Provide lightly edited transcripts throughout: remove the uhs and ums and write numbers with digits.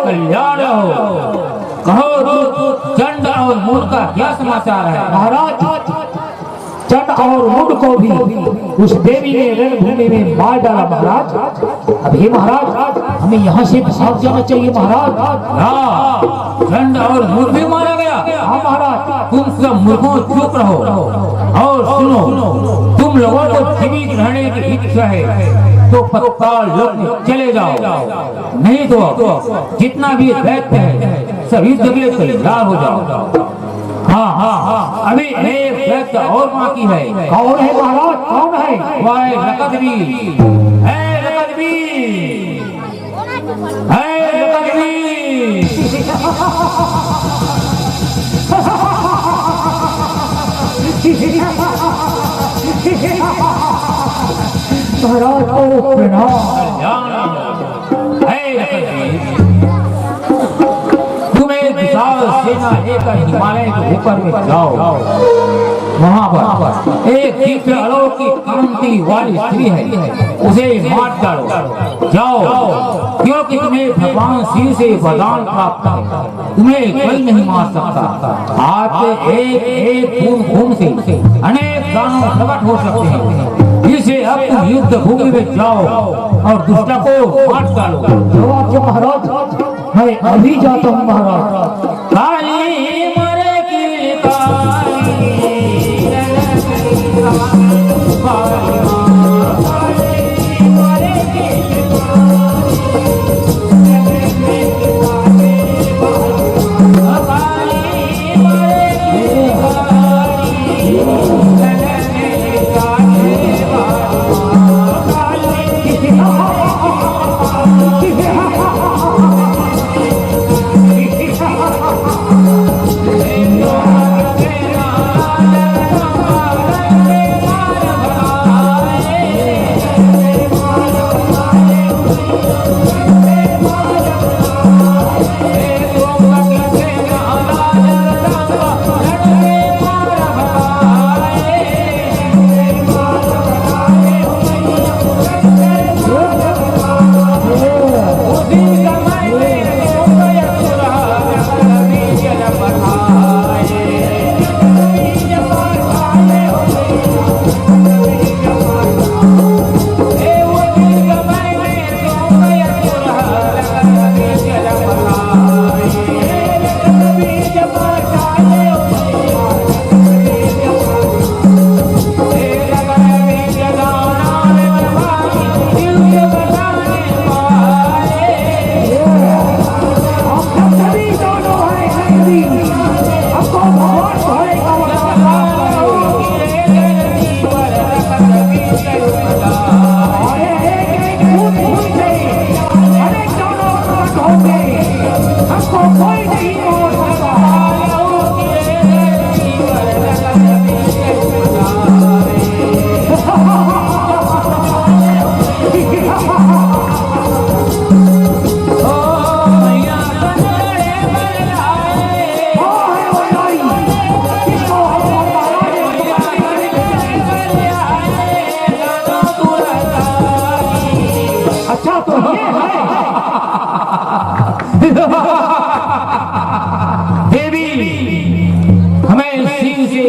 कल्याण हो। कहो चंड और मूड का क्या समाचार है? महाराज, चंड और मूड को भी उस देवी ने रणभूमि में मार डाला महाराज। अभी महाराज हमें यहाँ से भाग जाना चाहिए महाराज। हाँ, चंड और मूड भी मारा गया। हाँ महाराज। तुम सब मूर्खों चुप रहो और सुनो, तुम लोगों को जीवित रहने की इच्छा है तो पाताल लोक में चले जाओ, नहीं तो जितना भी दैत्य है सभी जगह तैयार हो जाओ। हाँ हाँ हाँ, अभी एक दैत्य और बाकी है। कौन है महाराज? कौन है? वह लकदबीर है। लकदबीर है। लकदबीर महाराज को प्रणाम। तुम एक विशाल सेना लेकर हिमालय के ऊपर में जाओ। वहाँ पर एक दिव्य अलौकिक कांति वाली स्त्री है, उसे मार डालो। जाओ, क्योंकि तुम्हें भगवान शिव से वरदान प्राप्त है, तुम्हें कोई नहीं मार सकता। आपके एक एक खून से अनेक दानव प्रकट हो सकते हैं। इसे अब तुम युद्ध भूमि में जाओ और दुष्ट को मार डालो। जो आपके महाराज, मैं अभी जाता हूँ महाराज। काली मरे की काली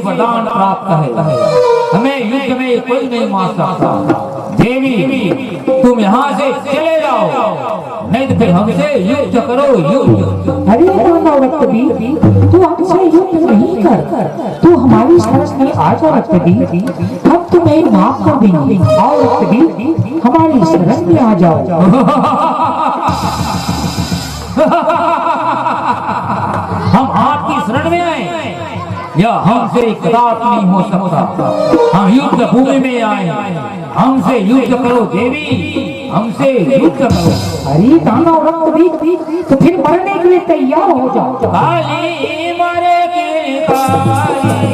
वरदान प्राप्त है, हमें युद्ध में कोई नहीं मार सकता। देवी तुम यहाँ से चले जाओ, नहीं तो फिर हमसे युद्ध करो। युद्ध? अरे रक्तबीर, तू हमसे युद्ध नहीं कर, तू हमारी शरण में आ जा रक्तबीर, हम तुम्हें माफ कर देंगे। आओ रक्तबीर, हमारी शरण में आ जाओ। हम आपकी शरण में आए, यह हमसे कदापि नहीं हो सकता। हम युद्ध भूमि में आए, हमसे युद्ध करो देवी, हमसे युद्ध करो। अरे दानव रक्त भी तो फिर मरने के लिए तैयार हो जाओ। काली मरे की काली,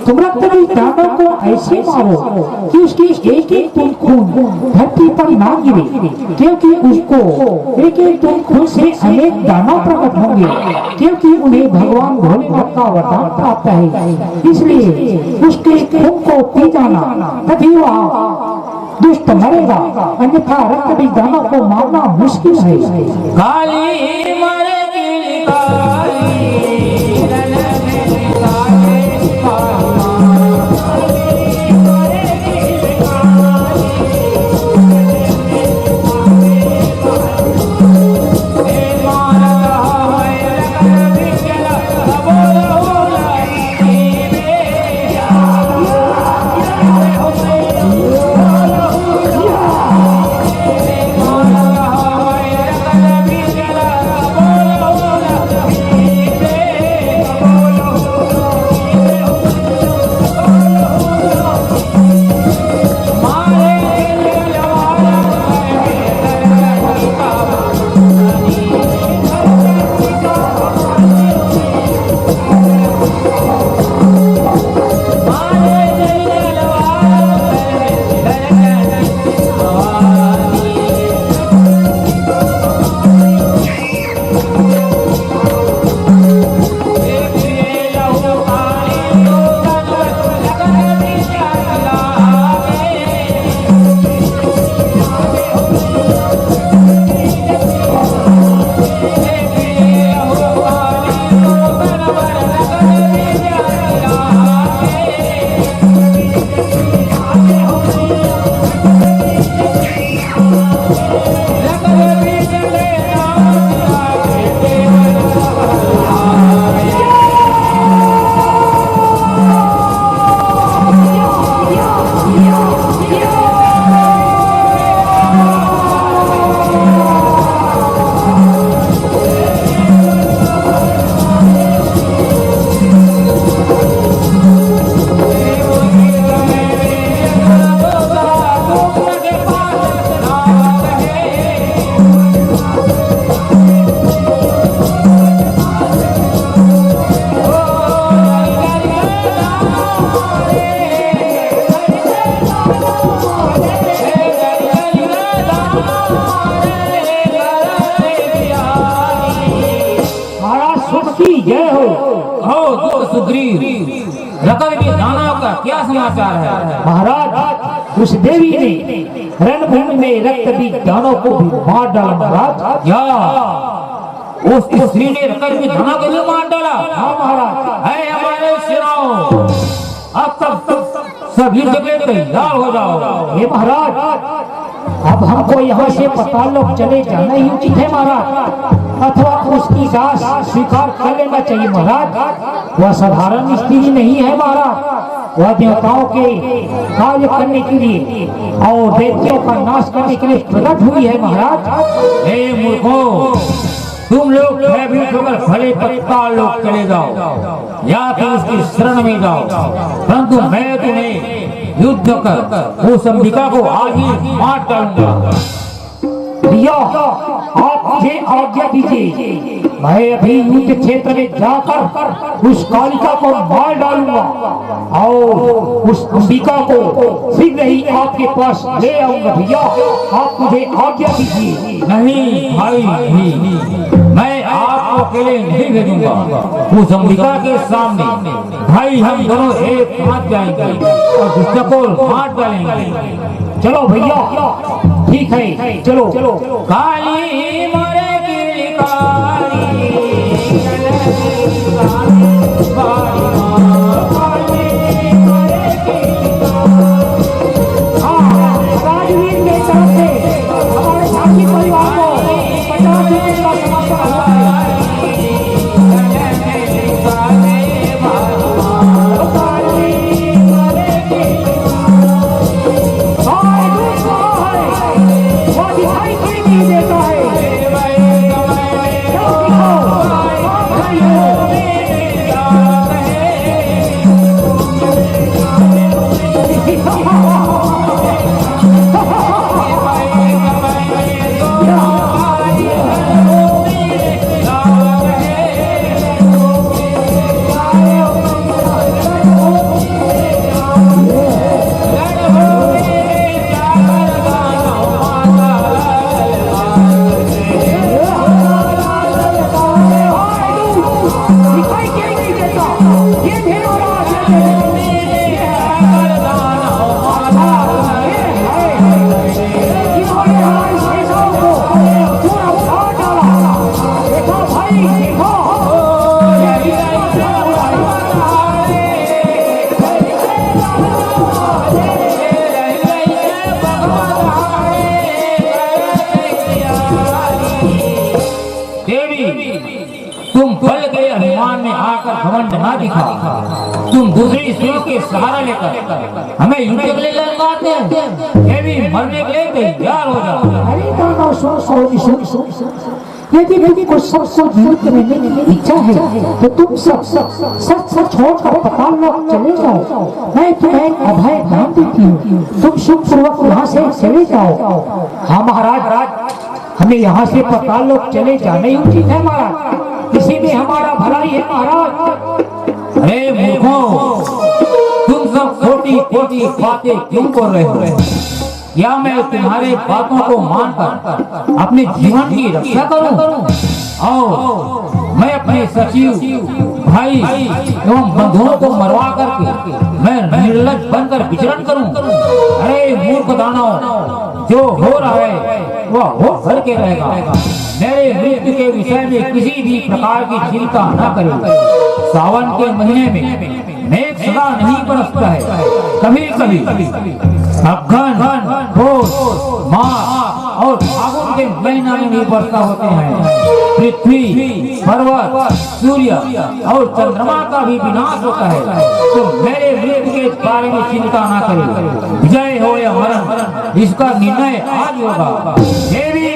तुम रक्त दानव को ऐसे मारो कि उसकी एक एक बूंद खून धरती पर ना गिरे, क्योंकि उसको एक एक बूंद खून से अनेक दानव प्रकट होंगे, क्योंकि उन्हें भगवान भोलेनाथ का वरदान प्राप्त है। इसलिए उसके खून को पी जाना, तभी वह दुष्ट मरेगा, अन्यथा रक्त बीज दानव को मारना मुश्किल है। काली मरेगी काली, सुग्रीव रकल के दानव का क्या समाचार है? महाराज उस देवी ने रणभूमि में रक्त भी दानव को भी मार डाला महाराज। या उस स्त्री ने रकल के दानव को भी मार डाला? हाँ महाराज। है हमारे सेनाओं, अब तक सब युद्ध के लिए तैयार हो जाओ। ये महाराज अब हमको यहाँ से पाताललोक चले जाना ही उचित है महाराज, अथवा उसकी दास स्वीकार कर लेना चाहिए महाराज। वह साधारण स्त्री नहीं है महाराज, वह देवताओं के कार्य करने के लिए और दैत्यों का नाश करने के लिए प्रकट हुई है महाराज। हे मूर्खों, तुम लोग भयभीत होकर भले पाताल लोक चले जाओ या फिर उसकी शरण में जाओ, परंतु मैं तुम्हें युद्ध कर उस अंबिका को आज ही मार डालूंगा। भैया आप मुझे आज्ञा दीजिए, मैं अभी युद्ध क्षेत्र में जाकर उस कालिका को मार डालूंगा और उस अंबिका को शीघ्र ही आपके पास ले आऊंगा। भैया आप मुझे आज्ञा दीजिए। नहीं भाई, मैं आपको अकेले नहीं भेजूंगा। उस अंबिका के सामने भाई हम दोनों एक साथ जाएंगे और दुष्ट को मार डालेंगे। चलो भैया ठीक है, चलो चलो। काली मरेगी काली, राजवीर के तरफ से हमारे साथी परिवार को 50 रुपए का समर्पण हुआ है। तुम बल के अभिमान में आकर घमंड ना दिखा, तुम दूसरी स्त्रियों के सहारा लेकर हमें युद्ध के लिए ललकारते हैं। ये भी मरने के लिए तैयार हो जाओ। अरे दादा सुन, यदि कुछ सबको जीवित रहने की इच्छा है तो तुम सब सच छोड़कर पाताललोक चले जाओ। मैं तुम्हें अभय दान देती हूँ, तुम सुख पूर्वक यहाँ से चले जाओ। हाँ महाराज, हमें यहाँ से पाताललोक चले जाने ही उचित है महाराज, इसी में हमारा भलाई है महाराज। अरे मूर्खों, तुम सब छोटी छोटी बातें क्यों कर रहे हो? या मैं तुम्हारे बातों को मानकर अपने जीवन की रक्षा करूं और मैं अपने सचिव भाई एवं बंधुओं को मरवा करके मैं निर्लज बनकर विचरण करूं? अरे मूर्ख दानव, जो हो रहा है वह हो भर के रहेगा। मेरे मृत्यु के विषय में किसी भी प्रकार की चिंता न करें। सावन के महीने में मेघ सदा नहीं बरसता है, कभी कभी अघन, पोष, माघ और फागुन के महीना में भी वर्षा होते हैं। पृथ्वी, पर्वत, सूर्य और चंद्रमा का भी विनाश होता है। तो मेरे मृत्यु के बारे में चिंता ना करें। विजय हो या मरण, इसका निर्णय आज होगा। देवी